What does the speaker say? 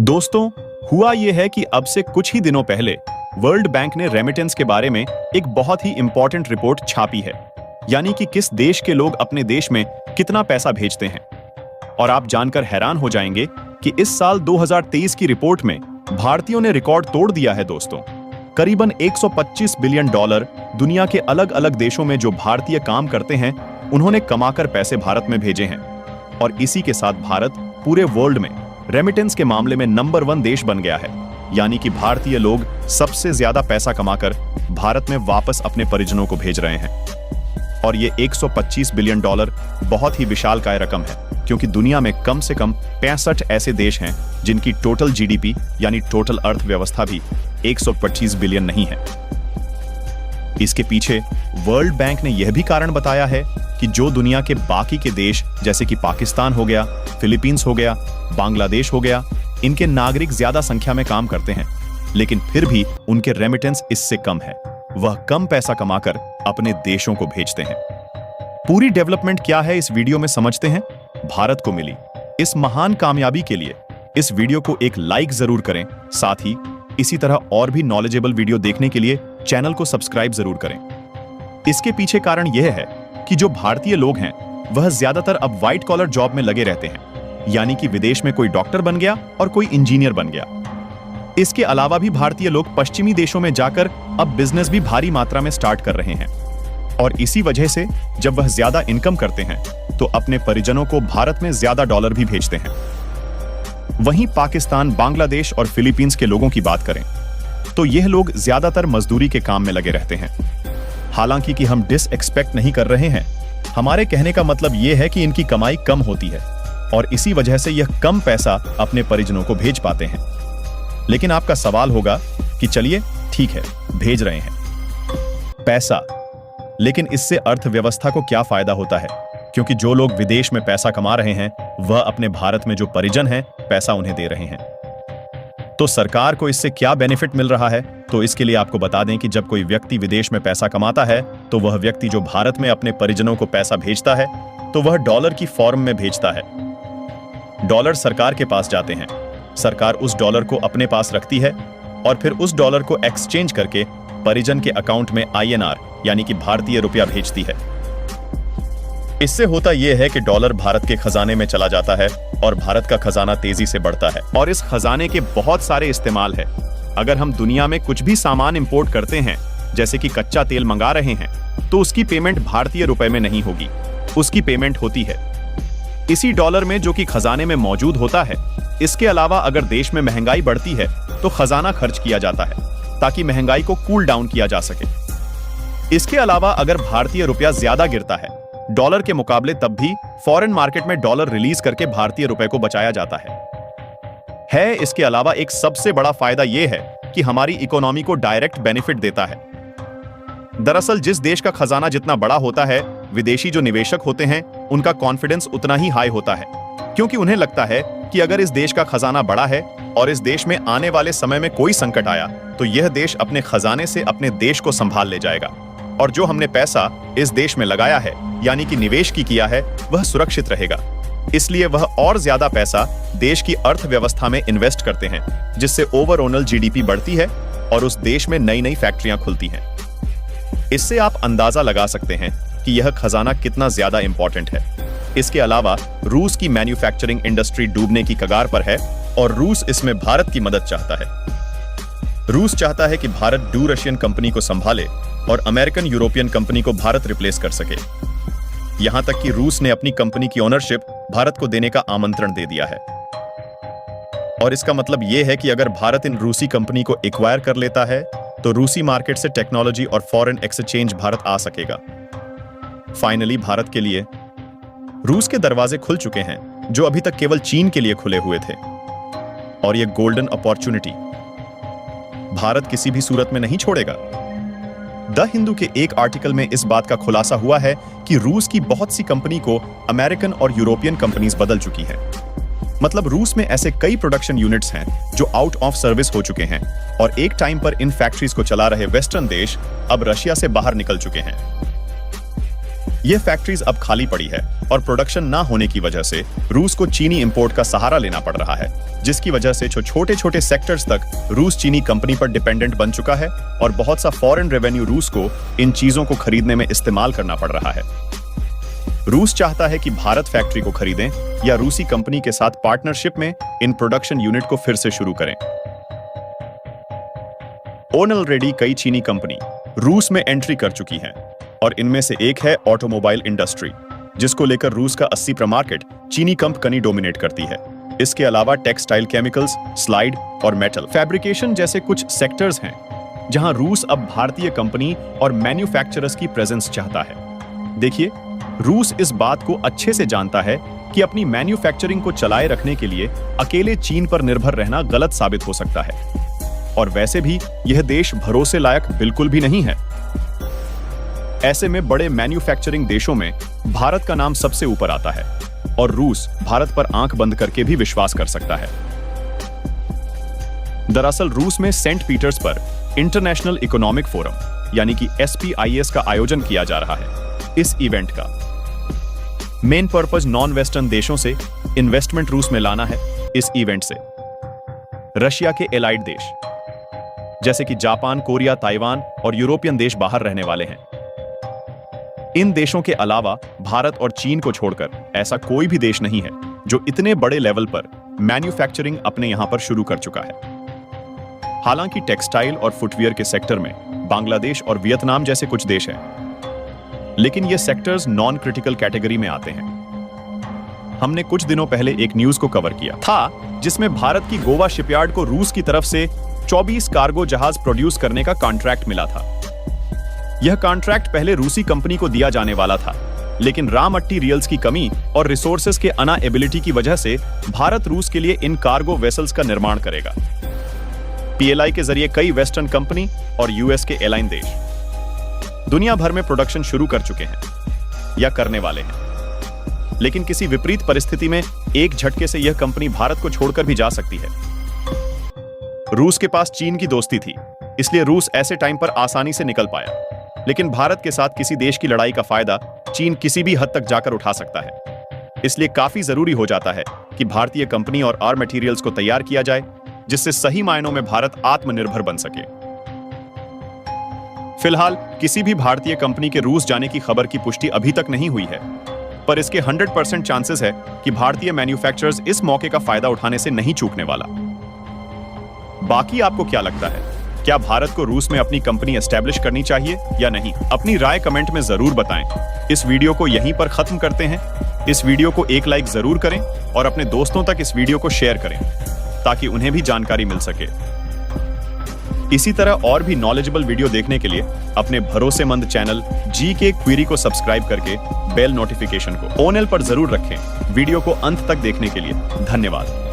दोस्तों, हुआ यह है कि अब से कुछ ही दिनों पहले वर्ल्ड बैंक ने रेमिटेंस के बारे में एक बहुत ही इंपॉर्टेंट रिपोर्ट छापी है, यानी कि किस देश के लोग अपने देश में कितना पैसा भेजते हैं। और आप जानकर हैरान हो जाएंगे कि इस साल 2023 की रिपोर्ट में भारतीयों ने रिकॉर्ड तोड़ दिया है। दोस्तों, करीबन $125 बिलियन दुनिया के अलग अलग देशों में जो भारतीय काम करते हैं, उन्होंने कमाकर पैसे भारत में भेजे हैं। और इसी के साथ भारत पूरे वर्ल्ड में रेमिटेंस के मामले में नंबर 1 देश बन गया है, यानी कि भारतीय लोग सबसे ज्यादा पैसा कमाकर भारत में वापस अपने परिजनों को भेज रहे हैं। और ये $125 बिलियन बहुत ही विशालकाय रकम है, क्योंकि दुनिया में कम से कम 65 ऐसे देश हैं जिनकी टोटल जीडीपी यानी टोटल अर्थव्यवस्था भी 125 बिलियन नहीं है। इसके पीछे वर्ल्ड बैंक ने यह भी कारण बताया है कि जो दुनिया के बाकी के देश जैसे कि पाकिस्तान हो गया, फिलीपींस हो गया, बांग्लादेश हो गया, इनके नागरिक ज्यादा संख्या में काम करते हैं, लेकिन फिर भी उनके रेमिटेंस इससे कम है। वह कम पैसा कमाकर अपने देशों को भेजते हैं। पूरी डेवलपमेंट क्या है इस वीडियो में समझते हैं। भारत को मिली इस महान कामयाबी के लिए इस वीडियो को एक लाइक जरूर करें। साथ ही इसी तरह और भी नॉलेजेबल वीडियो देखने के लिए चैनल को सब्सक्राइब जरूर करें। इसके पीछे कारण यह है कि जो भारतीय लोग हैं वह ज्यादातर अब व्हाइट कॉलर जॉब में लगे रहते हैं, यानी कि विदेश में कोई डॉक्टर बन गया और कोई इंजीनियर बन गया। इसके अलावा भी भारतीय लोग पश्चिमी देशों में जाकर अब बिजनेस भी भारी मात्रा में स्टार्ट कर रहे हैं। और इसी वजह से जब वह ज्यादा इनकम करते हैं तो अपने परिजनों को भारत में ज्यादा डॉलर भी भेजते हैं। वहीं पाकिस्तान, बांग्लादेश और फिलीपींस के लोगों की बात करें तो यह लोग ज्यादातर मजदूरी के काम में लगे रहते हैं। हालांकि कि हम डिसएक्सपेक्ट नहीं कर रहे हैं, हमारे कहने का मतलब यह है कि इनकी कमाई कम होती है और इसी वजह से यह कम पैसा अपने परिजनों को भेज पाते हैं। लेकिन आपका सवाल होगा कि चलिए ठीक है, भेज रहे हैं पैसा, लेकिन इससे अर्थव्यवस्था को क्या फायदा होता है? क्योंकि जो लोग विदेश में पैसा कमा रहे हैं वह अपने भारत में जो परिजन हैं पैसा उन्हें दे रहे हैं। तो सरकार को इससे क्या बेनिफिट मिल रहा है? तो इसके लिए आपको बता दें कि जब कोई व्यक्ति विदेश में पैसा कमाता है तो वह व्यक्ति जो भारत में अपने परिजनों को पैसा भेजता है तो वह डॉलर की फॉर्म में भेजता है। डॉलर सरकार के पास जाते हैं, सरकार उस डॉलर को अपने पास रखती है और फिर उस डॉलर को एक्सचेंज करके परिजन के अकाउंट में INR यानी कि भारतीय रुपया भेजती है। इससे होता यह है कि डॉलर भारत के खजाने में चला जाता है और भारत का खजाना तेजी से बढ़ता है। और इस खजाने के बहुत सारे इस्तेमाल है। अगर हम दुनिया में कुछ भी सामान इंपोर्ट करते हैं, जैसे कि कच्चा तेल मंगा रहे हैं, तो उसकी पेमेंट भारतीय रुपए में नहीं होगी, उसकी पेमेंट होती है इसी डॉलर में जो कि खजाने में मौजूद होता है। इसके अलावा अगर देश में महंगाई बढ़ती है तो खजाना खर्च किया जाता है ताकि महंगाई को कूल डाउन किया जा सके। इसके अलावा अगर भारतीय रुपया ज्यादा गिरता है डॉलर के मुकाबले, तब भी फॉरेन मार्केट में डॉलर रिलीज करके भारतीय रुपए को बचाया जाता है। इसके अलावा एक सबसे बड़ा फायदा यह है कि हमारी इकोनॉमी को डायरेक्ट बेनिफिट देता है। दरअसल जिस देश का खजाना जितना बड़ा होता है, विदेशी जो निवेशक होते हैं उनका कॉन्फिडेंस उतना ही हाई होता है, क्योंकि उन्हें लगता है कि अगर इस देश का खजाना बड़ा है और इस देश में आने वाले समय में कोई संकट आया तो यह देश अपने खजाने से अपने देश को संभाल ले जाएगा और जो हमने पैसा इस देश में लगाया है यानी कि निवेश की किया है वह सुरक्षित रहेगा। इसलिए वह और ज्यादा पैसा देश की अर्थव्यवस्था में इन्वेस्ट करते हैं, जिससे ओवरऑल जीडीपी बढ़ती है और उस देश में नई नई फैक्ट्रियां खुलती हैं। इससे आप अंदाजा लगा सकते हैं कि यह खजाना कितना ज्यादा इंपॉर्टेंट है। इसके अलावा रूस की मैन्युफैक्चरिंग इंडस्ट्री डूबने की कगार पर है और रूस इसमें भारत की मदद चाहता है। रूस चाहता है कि भारत डू रशियन कंपनी को संभाले और अमेरिकन यूरोपियन कंपनी को भारत रिप्लेस कर सके। यहां तक कि रूस ने अपनी कंपनी की ओनरशिप भारत को देने का आमंत्रण दे दिया है। और इसका मतलब यह है कि अगर भारत इन रूसी कंपनी को एक्वायर कर लेता है तो रूसी मार्केट से टेक्नोलॉजी और फॉरेन एक्सचेंज भारत आ सकेगा। फाइनली भारत के लिए रूस के दरवाजे खुल चुके हैं जो अभी तक केवल चीन के लिए खुले हुए थे। और यह गोल्डन अपॉर्चुनिटी भारत किसी भी सूरत में नहीं छोड़ेगा। द हिंदू के एक आर्टिकल में इस बात का खुलासा हुआ है कि रूस की बहुत सी कंपनी को अमेरिकन और यूरोपियन कंपनीज बदल चुकी हैं। मतलब रूस में ऐसे कई प्रोडक्शन यूनिट्स हैं जो आउट ऑफ सर्विस हो चुके हैं और एक टाइम पर इन फैक्ट्रीज को चला रहे वेस्टर्न देश अब रशिया से बाहर निकल चुके हैं। ये फैक्ट्रीज अब खाली पड़ी है और प्रोडक्शन ना होने की वजह से रूस को चीनी इंपोर्ट का सहारा लेना पड़ रहा है, जिसकी वजह से छोटे छोटे सेक्टर्स तक रूस चीनी कंपनी पर डिपेंडेंट बन चुका है और बहुत सा फॉरेन रेवेन्यू रूस को इन चीजों को खरीदने में इस्तेमाल करना पड़ रहा है। रूस चाहता है कि भारत फैक्ट्री को खरीदें या रूसी कंपनी के साथ पार्टनरशिप में इन प्रोडक्शन यूनिट को फिर से शुरू करें। ऑलरेडी कई चीनी कंपनी रूस में एंट्री कर चुकी हैं और इनमें से एक है ऑटोमोबाइल इंडस्ट्री, जिसको लेकर रूस का 80% मार्केट चीनी कंपनी डोमिनेट करती है। इसके अलावा टेक्सटाइल, केमिकल्स, स्लाइड और मेटल फैब्रिकेशन जैसे कुछ सेक्टर्स हैं जहां रूस अब भारतीय कंपनी और मैन्युफैक्चरर्स की प्रेजेंस चाहता है। देखिए, रूस इस बात को अच्छे से जानता है कि अपनी मैन्युफैक्चरिंग को चलाए रखने के लिए अकेले चीन पर निर्भर रहना गलत साबित हो सकता है और वैसे भी यह देश भरोसे लायक बिल्कुल भी नहीं है। ऐसे में बड़े मैन्युफैक्चरिंग देशों में भारत का नाम सबसे ऊपर आता है और रूस भारत पर आंख बंद करके भी विश्वास कर सकता है। दरअसल रूस में Saint Petersburg International Economic Forum यानी कि SPIS का आयोजन किया जा रहा है। इस इवेंट का मेन पर्पस नॉन वेस्टर्न देशों से इन्वेस्टमेंट रूस में लाना है। इस इवेंट से रशिया के एलाइड देश जैसे कि जापान, कोरिया, ताइवान और यूरोपियन देश बाहर रहने वाले हैं। इन देशों के अलावा भारत और चीन को छोड़कर ऐसा कोई भी देश नहीं है जो इतने बड़े लेवल पर मैन्युफैक्चरिंग अपने यहां पर शुरू कर चुका है। हालांकि टेक्सटाइल और फुटवियर के सेक्टर में बांग्लादेश और वियतनाम जैसे कुछ देश हैं, लेकिन ये सेक्टर्स नॉन क्रिटिकल कैटेगरी में आते हैं। हमने कुछ दिनों पहले एक न्यूज को कवर किया था जिसमें भारत की गोवा शिपयार्ड को रूस की तरफ से 24 कार्गो जहाज प्रोड्यूस करने का कॉन्ट्रैक्ट मिला था। यह कॉन्ट्रैक्ट पहले रूसी कंपनी को दिया जाने वाला था, लेकिन रॉ मटेरियल्स की कमी और रिसोर्सेज के अनएबिलिटी की वजह से भारत रूस के लिए इन कार्गो वेसल्स का निर्माण करेगा। PLI के जरिए कई वेस्टर्न कंपनी और US के एलाइन देश दुनिया भर में प्रोडक्शन शुरू कर चुके हैं या करने वाले हैं, लेकिन किसी विपरीत परिस्थिति में एक झटके से यह कंपनी भारत को छोड़कर भी जा सकती है। रूस के पास चीन की दोस्ती थी, इसलिए रूस ऐसे टाइम पर आसानी से निकल पाया, लेकिन भारत के साथ किसी देश की लड़ाई का फायदा चीन किसी भी हद तक जाकर उठा सकता है। इसलिए काफी जरूरी हो जाता है कि भारतीय कंपनी और रॉ मटेरियल्स को तैयार किया जाए, जिससे सही मायनों में भारत आत्मनिर्भर बन सके। फिलहाल किसी भी भारतीय कंपनी के रूस जाने की खबर की पुष्टि अभी तक नहीं हुई है, पर इसके 100% चांसेस है कि भारतीय मैन्युफैक्चरर्स इस मौके का फायदा उठाने से नहीं चूकने वाला। बाकी आपको क्या लगता है? क्या भारत को रूस में अपनी कंपनी एस्टैब्लिश करनी चाहिए या नहीं? अपनी राय कमेंट में जरूर बताएं। इस वीडियो को यहीं पर खत्म करते हैं। इस वीडियो को एक लाइक जरूर करें और अपने दोस्तों तक इस वीडियो को शेयर करें ताकि उन्हें भी जानकारी मिल सके। इसी तरह और भी नॉलेजेबल वीडियो देखने के लिए अपने भरोसेमंद चैनल GK क्वेरी को सब्सक्राइब करके बेल नोटिफिकेशन को ऑन पर जरूर रखें। वीडियो को अंत तक देखने के लिए धन्यवाद।